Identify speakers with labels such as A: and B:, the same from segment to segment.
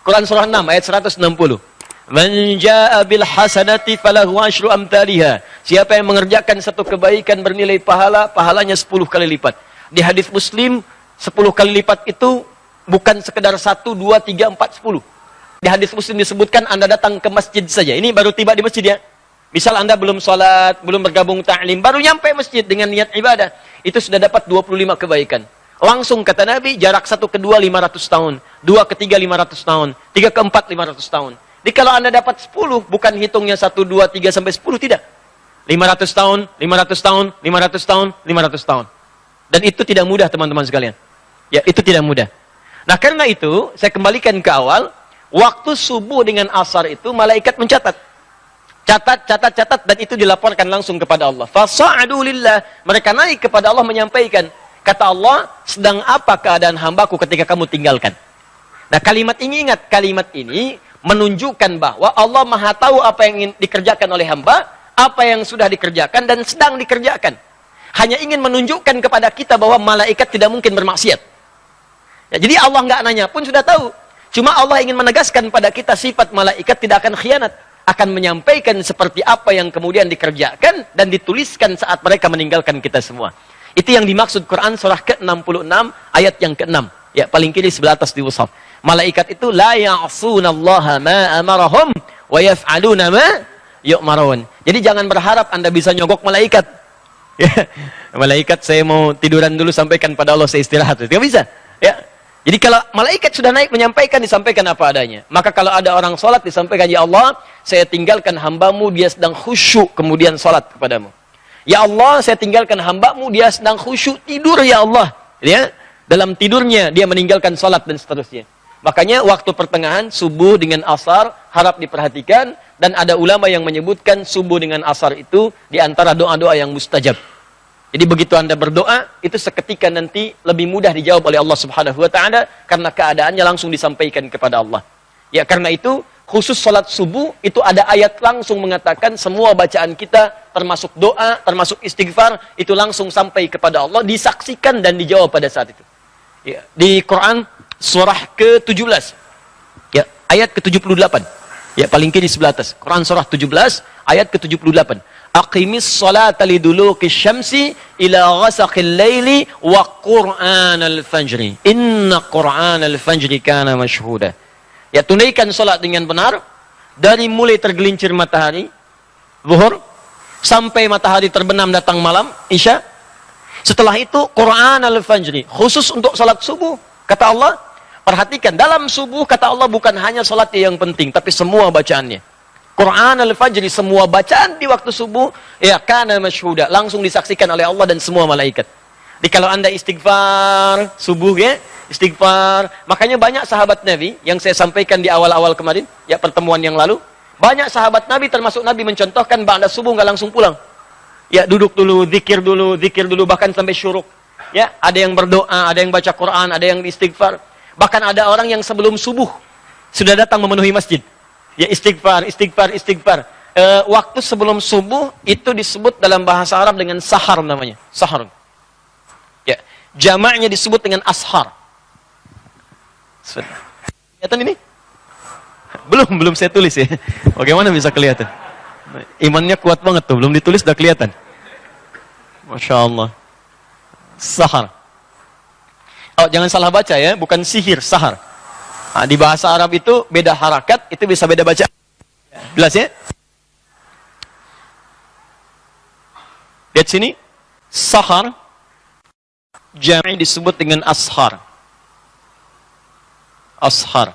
A: Quran surah 6 ayat 160. Man jaa bil hasanati falahu asyru amthaliha. Siapa yang mengerjakan satu kebaikan bernilai pahala, pahalanya 10 kali lipat. Di hadis Muslim 10 kali lipat itu bukan sekedar 1, 2, 3, 4, 10. Di hadis Muslim disebutkan Anda datang ke masjid saja. Ini baru tiba di masjid ya. Misal Anda belum sholat, belum bergabung ta'lim, baru nyampe masjid dengan niat ibadah. Itu sudah dapat 25 kebaikan. Langsung kata Nabi, jarak 1 ke 2 500 tahun, 2 ke 3 500 tahun, 3 ke 4 500 tahun. Jadi kalau Anda dapat 10, bukan hitungnya 1, 2, 3 sampai 10, tidak. 500 tahun, 500 tahun, 500 tahun, 500 tahun. Dan itu tidak mudah teman-teman sekalian. Ya, itu tidak mudah. Nah, karena itu saya kembalikan ke awal, waktu subuh dengan asar itu malaikat mencatat. Catat, dan itu dilaporkan langsung kepada Allah. Fasa'adu lillah, mereka naik kepada Allah menyampaikan. Kata Allah, sedang apa keadaan hambaku ketika kamu tinggalkan? Nah, kalimat ini ingat, kalimat ini menunjukkan bahwa Allah Maha tahu apa yang ingin dikerjakan oleh hamba, apa yang sudah dikerjakan dan sedang dikerjakan. Hanya ingin menunjukkan kepada kita bahwa malaikat tidak mungkin bermaksiat. Ya, jadi Allah nggak nanya pun sudah tahu. Cuma Allah ingin menegaskan pada kita sifat malaikat tidak akan khianat, akan menyampaikan seperti apa yang kemudian dikerjakan dan dituliskan saat mereka meninggalkan kita semua. Itu yang dimaksud Quran surah ke-66 ayat yang ke-6. Ya, paling kiri sebelah atas di mushaf. Malaikat itu la ya'sunallaha ma amarahum wa yaf'aluna ma yu'marun. Jadi jangan berharap Anda bisa nyogok malaikat. Ya, malaikat saya mau tiduran dulu sampaikan pada Allah saya istirahat. Tidak bisa. Ya. Jadi kalau malaikat sudah naik menyampaikan, disampaikan apa adanya. Maka kalau ada orang sholat disampaikan, ya Allah, saya tinggalkan hambamu, dia sedang khusyuk kemudian sholat kepadamu. Ya Allah, saya tinggalkan hambamu, dia sedang khusyuk tidur, ya Allah. Ya, dalam tidurnya dia meninggalkan sholat dan seterusnya. Makanya waktu pertengahan subuh dengan asar harap diperhatikan, dan ada ulama yang menyebutkan subuh dengan asar itu di antara doa-doa yang mustajab. Jadi begitu Anda berdoa, itu seketika nanti lebih mudah dijawab oleh Allah Subhanahu wa taala karena keadaannya langsung disampaikan kepada Allah. Ya, karena itu khusus salat subuh itu ada ayat langsung mengatakan semua bacaan kita termasuk doa, termasuk istighfar itu langsung sampai kepada Allah, disaksikan dan dijawab pada saat itu. Ya, di Quran surah ke-17. Ya, ayat ke-78. Ya, paling kiri sebelah atas. Quran surah 17 ayat ke-78. Aqimis salata liduluki syamsi ila ghasaqil laili wa qur'anal fajri. Inna qur'anal fajri kana mashhuda. Ya, tunaikan salat dengan benar dari mulai tergelincir matahari zuhur sampai matahari terbenam datang malam isya. Setelah itu qur'anal fajri, khusus untuk salat subuh. Kata Allah, perhatikan dalam subuh kata Allah bukan hanya salatnya yang penting tapi semua bacaannya. Quran al-Fajri, semua bacaan di waktu subuh, ya kana masyhuda, langsung disaksikan oleh Allah dan semua malaikat. Jadi kalau Anda istighfar subuh ya, istighfar. Makanya banyak sahabat Nabi yang saya sampaikan di awal-awal kemarin, ya pertemuan yang lalu, banyak sahabat Nabi termasuk Nabi mencontohkan ba'da subuh nggak langsung pulang. Ya duduk dulu, zikir dulu bahkan sampai syuruk. Ya, ada yang berdoa, ada yang baca Quran, ada yang istighfar. Bahkan ada orang yang sebelum subuh sudah datang memenuhi masjid. Ya istighfar. Waktu sebelum subuh itu disebut dalam bahasa Arab dengan sahar namanya. Sahar. Ya, jamaknya disebut dengan ashar. Kelihatan ini? Belum saya tulis ya. Bagaimana bisa kelihatan? Imannya kuat banget tuh, belum ditulis udah kelihatan. Masya Allah. Sahar. Oh, jangan salah baca ya, bukan sihir, sahar. Nah, di bahasa Arab itu beda harakat, itu bisa beda baca. Jelas ya? Lihat sini, sahar, jami' disebut dengan ashar. Ashar.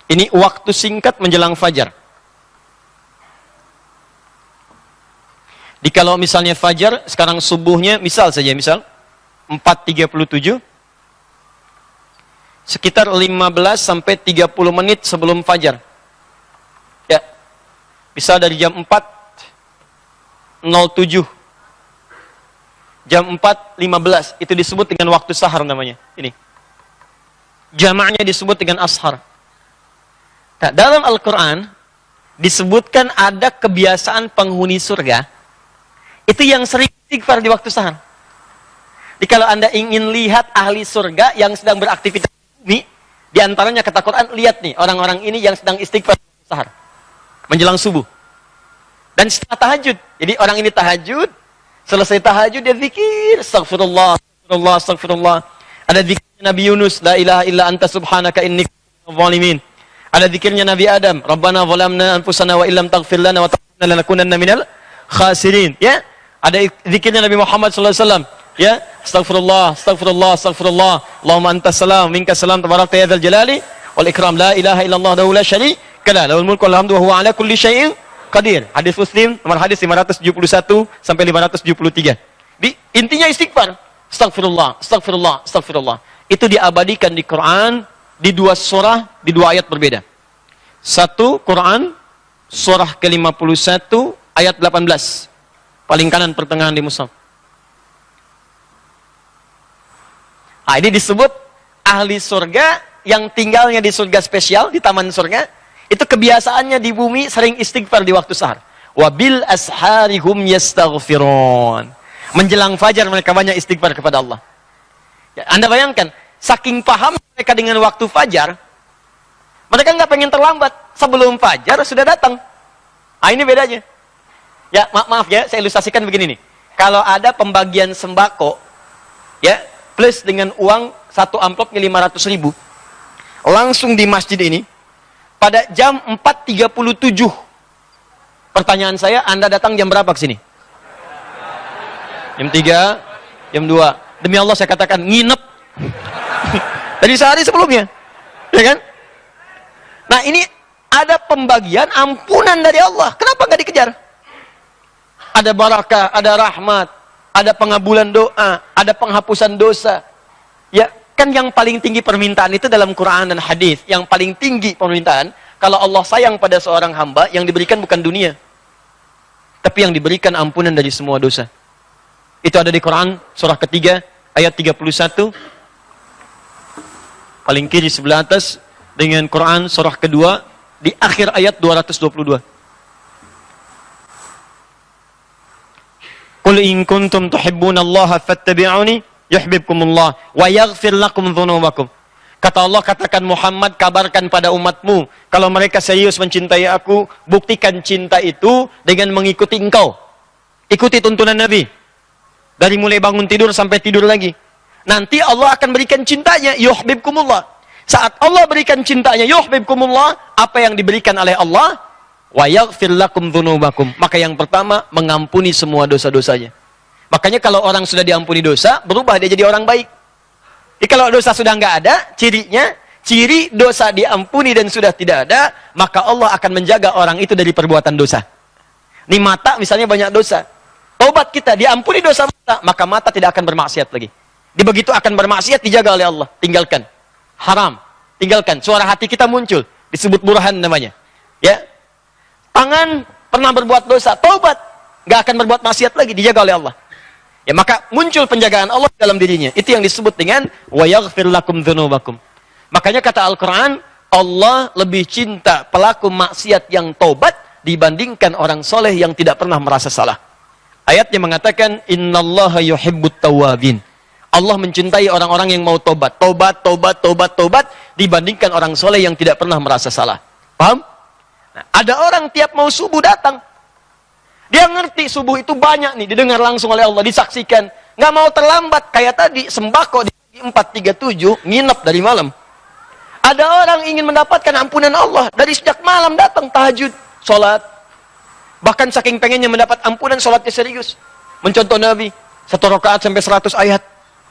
A: Ini waktu singkat menjelang fajar. Di kalau misalnya fajar, sekarang subuhnya, misal 4.37, sekitar 15 sampai 30 menit sebelum fajar. Ya. Bisa dari jam 4.07. Jam 4.15 itu disebut dengan waktu sahar namanya. Ini. Jamaknya disebut dengan ashar. Nah, dalam Al-Qur'an disebutkan ada kebiasaan penghuni surga itu yang sering istighfar di waktu sahar. Jadi kalau Anda ingin lihat ahli surga yang sedang beraktivitas bumi, Di antaranya kata Quran, lihat nih orang-orang ini yang sedang istighfar sahar menjelang subuh dan setelah tahajud. Jadi orang ini tahajud, selesai tahajud dia zikir, astagfirullah, astagfirullah, astagfirullah. Ada zikirnya Nabi Yunus, la ilaha illa anta subhanaka inni kuntu minadh dhalimin. Ada zikirnya Nabi Adam, Rabbana zalamna anfusana wa illam taghfir lana wa tarhamna lanakunanna minal khasirin. Ya, ada zikirnya Nabi Muhammad sallallahu alaihi wasallam. Ya, astagfirullah, astagfirullah, astagfirullah. Allahumma antas salam, minkas salam, tabarakta ya dzal jalali wal ikram. La ilaha illallah wa la syarika lah, lahul mulku wal hamdu wa huwa ala kulli syai'in qadir. Hadis Muslim nomor hadis 571 sampai 573. Intinya istighfar. Astagfirullah, astagfirullah, astagfirullah. Itu diabadikan di Quran di 2 surah, di 2 ayat berbeda. Satu Quran surah ke-51 ayat 18. Paling kanan pertengahan di mushaf. Nah, ini disebut ahli surga yang tinggalnya di surga spesial, di taman surga. Itu kebiasaannya di bumi sering istighfar di waktu sahar. Wabil asharihum yastaghfirun. Menjelang fajar mereka banyak istighfar kepada Allah. Ya, Anda bayangkan, saking paham mereka dengan waktu fajar, mereka nggak pengen terlambat. Sebelum fajar sudah datang. Ah, ini bedanya. Ya, maaf ya, saya ilustrasikan begini nih. Kalau ada pembagian sembako, ya, plus dengan uang 1 amplopnya 500.000, langsung di masjid ini, pada jam 4.37. Pertanyaan saya, Anda datang jam berapa ke sini? Jam 3, jam 2. Demi Allah saya katakan, nginep. Dari sehari sebelumnya. Ya kan? Nah, ini ada pembagian ampunan dari Allah. Kenapa nggak dikejar? Ada barakah, ada rahmat, ada pengabulan doa, ada penghapusan dosa. Ya, kan yang paling tinggi permintaan itu dalam Quran dan hadis. Yang paling tinggi permintaan, kalau Allah sayang pada seorang hamba, yang diberikan bukan dunia, tapi yang diberikan ampunan dari semua dosa. Itu ada di Quran surah ketiga ayat 31. Paling kiri sebelah atas, dengan Quran surah kedua di akhir ayat 222. Qul in kuntum tuhibbunallaha fattabi'uni yuhibbukumullah wa yaghfir lakum dzunubakum. Kata Allah, katakan Muhammad, kabarkan pada umatmu, kalau mereka serius mencintai aku, buktikan cinta itu dengan mengikuti engkau. Ikuti tuntunan Nabi. Dari mulai bangun tidur sampai tidur lagi. Nanti Allah akan berikan cintanya, yuhibbukumullah. Saat Allah berikan cintanya, yuhibbukumullah, apa yang diberikan oleh Allah? Wa yaghfir lakum dzunubakum. Maka yang pertama, mengampuni semua dosa-dosanya. Makanya kalau orang sudah diampuni dosa, berubah dia jadi orang baik. Jadi kalau dosa sudah nggak ada, cirinya, ciri dosa diampuni dan sudah tidak ada, maka Allah akan menjaga orang itu dari perbuatan dosa. Ini mata misalnya banyak dosa. Taubat kita, diampuni dosa mata, maka mata tidak akan bermaksiat lagi. Di begitu akan bermaksiat, dijaga oleh Allah. Tinggalkan. Haram. Tinggalkan. Suara hati kita muncul. Disebut burhan namanya. Ya. Tangan pernah berbuat dosa, taubat. Nggak akan berbuat maksiat lagi, dijaga oleh Allah. Ya, maka muncul penjagaan Allah dalam dirinya. Itu yang disebut dengan wa yaghfir lakum dzunubakum. Makanya kata Al-Quran, Allah lebih cinta pelaku maksiat yang taubat dibandingkan orang soleh yang tidak pernah merasa salah. Ayatnya mengatakan, innallaha yuhibbut tawwabin. Allah mencintai orang-orang yang mau tobat. Tobat, tobat, tobat, tobat, dibandingkan orang soleh yang tidak pernah merasa salah. Paham? Nah, ada orang tiap mau subuh datang. Dia ngerti subuh itu banyak nih, didengar langsung oleh Allah, disaksikan. Nggak mau terlambat, kayak tadi, sembako di 4.37, nginep dari malam. Ada orang ingin mendapatkan ampunan Allah, dari sejak malam datang, tahajud, sholat. Bahkan saking pengennya mendapat ampunan, sholatnya serius. Mencontoh Nabi, 1 rakaat sampai 100 ayat.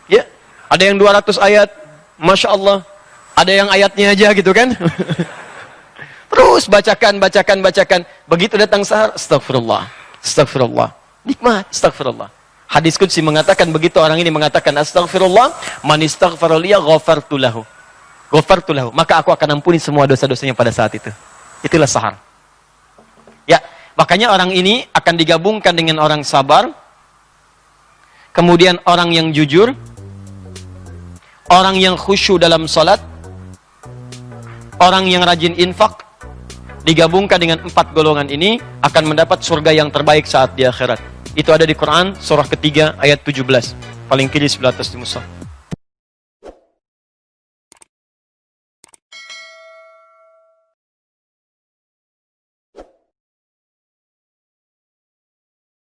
A: Ya, ada yang 200 ayat, Masya Allah. Ada yang ayatnya aja gitu kan. Terus bacakan, bacakan, bacakan. Begitu datang sahar, astagfirullah, astagfirullah. Nikmat, astagfirullah. Hadis qudsi mengatakan, begitu orang ini mengatakan astagfirullah, man istaghfara liya ghafartu lahu. Ghafartu lahu, maka aku akan ampuni semua dosa-dosanya pada saat itu. Itulah sahar. Ya, makanya orang ini akan digabungkan dengan orang sabar, kemudian orang yang jujur, orang yang khusyuk dalam salat, orang yang rajin infak, digabungkan dengan 4 golongan ini akan mendapat surga yang terbaik saat di akhirat. Itu ada di Quran surah ketiga ayat 17, paling kiri sebelah atas di mushaf.